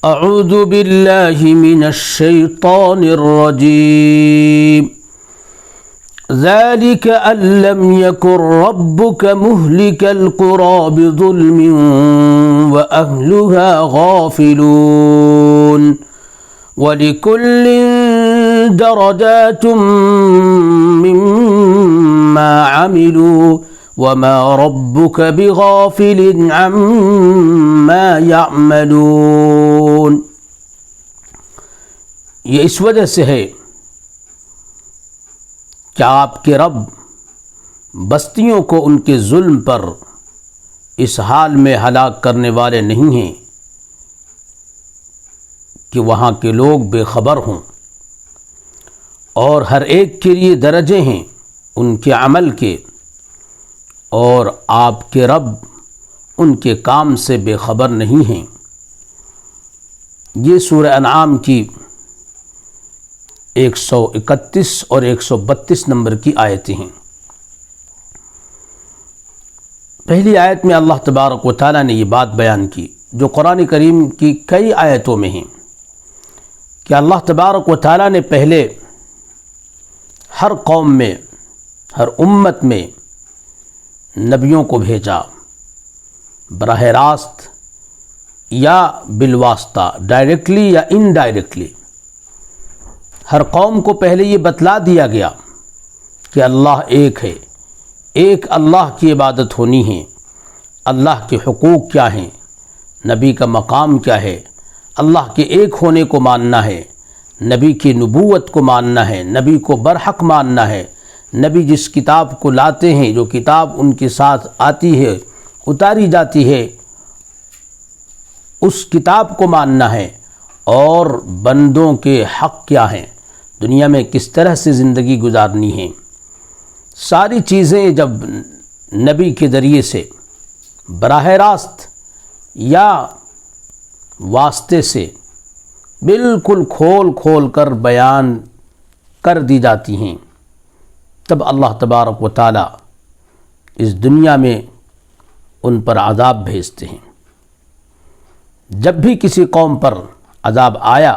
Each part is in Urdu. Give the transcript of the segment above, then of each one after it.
اعوذ باللہ من الشیطان الرجیم ذلك ان لم يكن ربك مهلك القرى بظلم واهلها غافلون ولكل درجات مما عملوا وما ربك بغافل عما يعملون۔ یہ اس وجہ سے ہے کہ آپ کے رب بستیوں کو ان کے ظلم پر اس حال میں ہلاک کرنے والے نہیں ہیں کہ وہاں کے لوگ بے خبر ہوں، اور ہر ایک کے لیے درجے ہیں ان کے عمل کے، اور آپ کے رب ان کے کام سے بے خبر نہیں ہیں۔ یہ سورہ انعام کی 131 اور 132 نمبر کی آیتیں ہیں۔ پہلی آیت میں اللہ تبارک و تعالیٰ نے یہ بات بیان کی جو قرآن کریم کی کئی آیتوں میں ہیں کہ اللہ تبارک و تعالیٰ نے پہلے ہر قوم میں، ہر امت میں نبیوں کو بھیجا، براہ راست یا بالواسطہ، ڈائریکٹلی یا انڈائریکٹلی۔ ہر قوم کو پہلے یہ بتلا دیا گیا کہ اللہ ایک ہے، ایک اللہ کی عبادت ہونی ہے، اللہ کے حقوق کیا ہیں، نبی کا مقام کیا ہے، اللہ کے ایک ہونے کو ماننا ہے، نبی کی نبوت کو ماننا ہے، نبی کو برحق ماننا ہے، نبی جس کتاب کو لاتے ہیں، جو کتاب ان کے ساتھ آتی ہے، اتاری جاتی ہے، اس کتاب کو ماننا ہے، اور بندوں کے حق کیا ہیں، دنیا میں کس طرح سے زندگی گزارنی ہے۔ ساری چیزیں جب نبی کے ذریعے سے براہ راست یا واسطے سے بالکل کھول کھول کر بیان کر دی جاتی ہیں، تب اللہ تبارک و تعالی اس دنیا میں ان پر عذاب بھیجتے ہیں۔ جب بھی کسی قوم پر عذاب آیا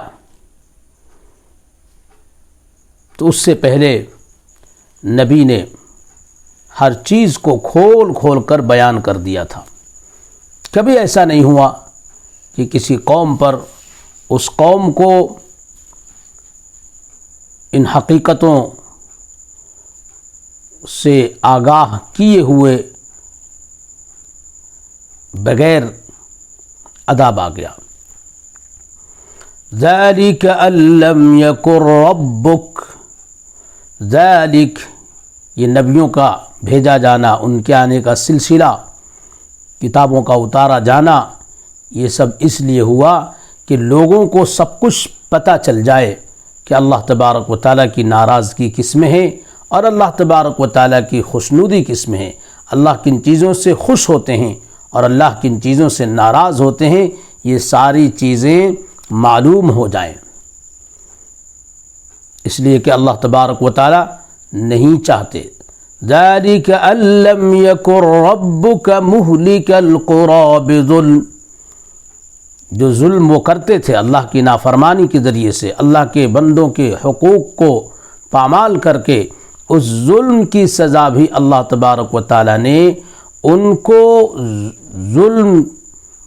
تو اس سے پہلے نبی نے ہر چیز کو کھول کھول کر بیان کر دیا تھا۔ کبھی ایسا نہیں ہوا کہ کسی قوم پر اس قوم کو ان حقیقتوں سے آگاہ کیے ہوئے بغیر عذاب آ گیا۔ ذَلِكَ أَن لَّمْ يَكُن رَّبُّكَ، ذَلِكَ یہ نبیوں کا بھیجا جانا، ان کے آنے کا سلسلہ، کتابوں کا اتارا جانا، یہ سب اس لیے ہوا کہ لوگوں کو سب کچھ پتہ چل جائے کہ اللہ تبارک و تعالیٰ کی ناراضگی کس میں ہے اور اللہ تبارک و تعالیٰ کی خوشنودی کس میں ہے۔ اللہ کن چیزوں سے خوش ہوتے ہیں اور اللہ کن چیزوں سے ناراض ہوتے ہیں، یہ ساری چیزیں معلوم ہو جائیں، اس لیے کہ اللہ تبارک و تعالیٰ نہیں چاہتے۔ ذَلِكَ أَن لَّمْ يَكُن رَّبُّكَ مُهْلِكَ الْقُرَىٰ بِظُلْمٍ، جو ظلم وہ کرتے تھے اللہ کی نافرمانی کے ذریعے سے، اللہ کے بندوں کے حقوق کو پامال کر کے، اس ظلم کی سزا بھی اللہ تبارک و تعالیٰ نے ان کو ظلم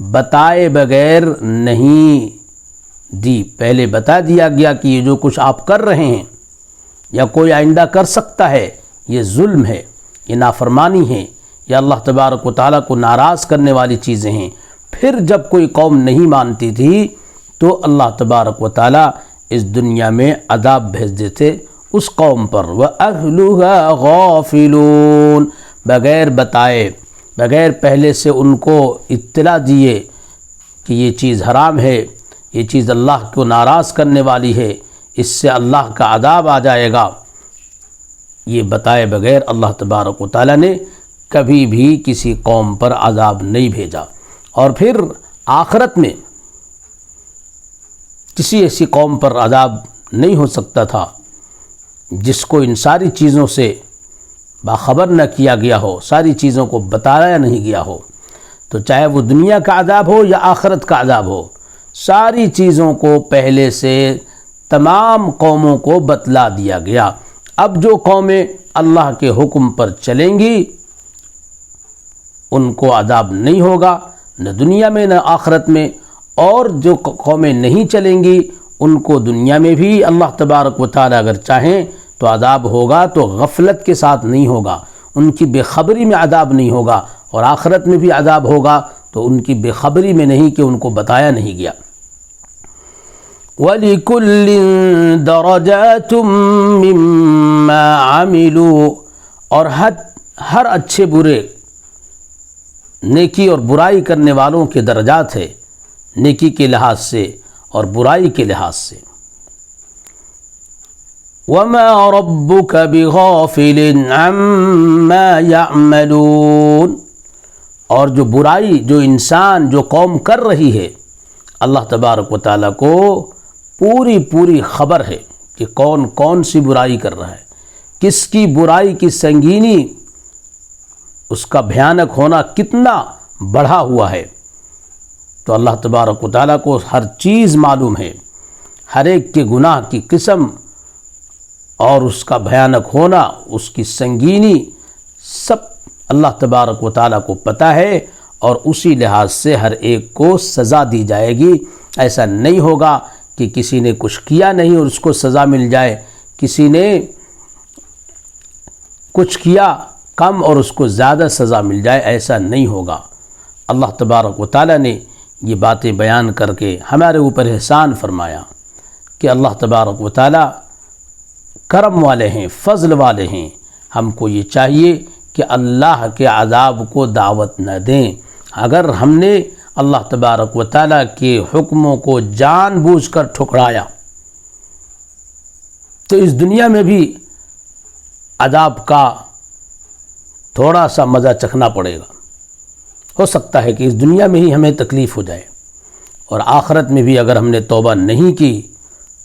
بتائے بغیر نہیں دی۔ پہلے بتا دیا گیا کہ یہ جو کچھ آپ کر رہے ہیں یا کوئی آئندہ کر سکتا ہے، یہ ظلم ہے، یہ نافرمانی ہے، یہ اللہ تبارک و تعالیٰ کو ناراض کرنے والی چیزیں ہیں۔ پھر جب کوئی قوم نہیں مانتی تھی تو اللہ تبارک و تعالیٰ اس دنیا میں عذاب بھیج دیتے اس قوم پر۔ وَأَهْلُهَا غَافِلُونَ، بغیر بتائے، بغیر پہلے سے ان کو اطلاع دیے کہ یہ چیز حرام ہے، یہ چیز اللہ کو ناراض کرنے والی ہے، اس سے اللہ کا عذاب آ جائے گا، یہ بتائے بغیر اللہ تبارک و تعالیٰ نے کبھی بھی کسی قوم پر عذاب نہیں بھیجا۔ اور پھر آخرت میں کسی ایسی قوم پر عذاب نہیں ہو سکتا تھا جس کو ان ساری چیزوں سے باخبر نہ کیا گیا ہو، ساری چیزوں کو بتایا نہیں گیا ہو، تو چاہے وہ دنیا کا عذاب ہو یا آخرت کا عذاب ہو، ساری چیزوں کو پہلے سے تمام قوموں کو بتلا دیا گیا۔ اب جو قومیں اللہ کے حکم پر چلیں گی ان کو عذاب نہیں ہوگا، نہ دنیا میں نہ آخرت میں، اور جو قومیں نہیں چلیں گی ان کو دنیا میں بھی اللہ تبارک و تعالی اگر چاہیں تو عذاب ہوگا، تو غفلت کے ساتھ نہیں ہوگا، ان کی بے خبری میں عذاب نہیں ہوگا، اور آخرت میں بھی عذاب ہوگا تو ان کی بے خبری میں نہیں کہ ان کو بتایا نہیں گیا۔ وَلِكُلٍّ دَرَجَاتٌ مِّمَّا عَمِلُوا، اور ہر اچھے برے، نیکی اور برائی کرنے والوں کے درجات ہے، نیکی کے لحاظ سے اور برائی کے لحاظ سے۔ وَمَا رَبُّكَ بِغَافِلٍ عَمَّا يَعْمَلُونَ، اور جو برائی جو انسان جو قوم کر رہی ہے، اللہ تبارک و تعالیٰ کو پوری خبر ہے کہ کون کون سی برائی کر رہا ہے، کس کی برائی کی سنگینی، اس کا بھیانک ہونا کتنا بڑھا ہوا ہے۔ تو اللہ تبارک و تعالیٰ کو ہر چیز معلوم ہے، ہر ایک کے گناہ کی قسم اور اس کا بھیانک ہونا، اس کی سنگینی، سب اللہ تبارک و تعالیٰ کو پتہ ہے، اور اسی لحاظ سے ہر ایک کو سزا دی جائے گی۔ ایسا نہیں ہوگا کہ کسی نے کچھ کیا نہیں اور اس کو سزا مل جائے، کسی نے کچھ کیا کم اور اس کو زیادہ سزا مل جائے، ایسا نہیں ہوگا۔ اللہ تبارک و تعالیٰ نے یہ باتیں بیان کر کے ہمارے اوپر احسان فرمایا کہ اللہ تبارک و تعالیٰ کرم والے ہیں، فضل والے ہیں۔ ہم کو یہ چاہیے کہ اللہ کے عذاب کو دعوت نہ دیں۔ اگر ہم نے اللہ تبارک و تعالیٰ کے حکموں کو جان بوجھ کر ٹھکرایا تو اس دنیا میں بھی عذاب کا تھوڑا سا مزہ چکھنا پڑے گا۔ ہو سکتا ہے کہ اس دنیا میں ہی ہمیں تکلیف ہو جائے، اور آخرت میں بھی اگر ہم نے توبہ نہیں کی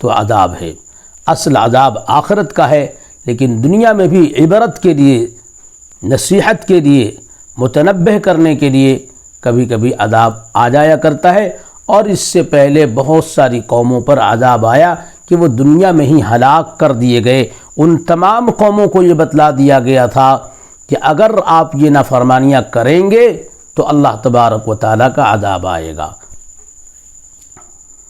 تو عذاب ہے۔ اصل عذاب آخرت کا ہے، لیکن دنیا میں بھی عبرت کے لیے، نصیحت کے لیے، متنبہ کرنے کے لیے کبھی کبھی عذاب آ جایا کرتا ہے۔ اور اس سے پہلے بہت ساری قوموں پر عذاب آیا کہ وہ دنیا میں ہی ہلاک کر دیے گئے۔ ان تمام قوموں کو یہ بتلا دیا گیا تھا کہ اگر آپ یہ نافرمانیاں کریں گے تو اللہ تبارک و تعالیٰ کا عذاب آئے گا۔